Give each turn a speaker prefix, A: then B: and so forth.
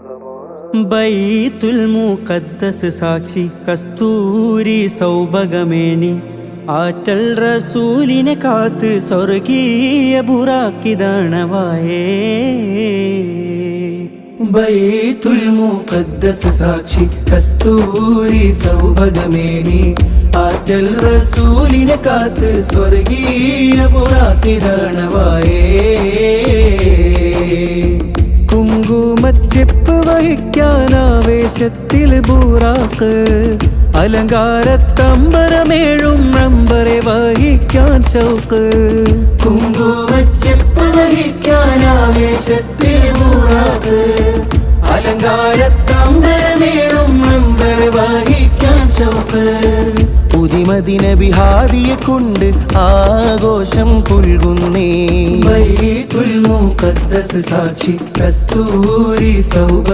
A: ബൈത്തുൽ മുഖദ്ദസ് സാക്ഷി കസ്തൂരി സൗഭഗമേനി ആറ്റൽ റസൂലിനെ കാത്ത് സ്വർഗീയ ബുറാക്കിദാണവായേ.
B: ബൈത്തുൽ മുഖദ്ദസ് സാക്ഷി കസ്തൂരി സൗഭഗമേനി ആറ്റൽ റസൂലിനെ കാത്ത് സ്വർഗീയ ബുറാക്കിദാണവായേ. കുങ്കുമച്ചെപ്പ് വഹിക്കാനാവേശത്തിൽ ബൂറാക്ക് അലങ്കാരത്തമ്പരമേഴും റമ്പറെ വഹിക്കാൻ ഷൗക്ക്. കുങ്കുമച്ചെപ്പ് വഹിക്കാനാവേശത്തിൽ ബൂറാക്ക് അലങ്കാരത്തമ്പരമേഴും റമ്പറെ വഹിക്കാൻ ഷൗക്ക്. പുതിമദിന ബിഹാദിയെ കൊണ്ട് ആഘോഷം പുൽകുന്നേ. ബൈത്തുൽ മുഖദ്ദസ് സാക്ഷി കസ്തൂരി സൗഭ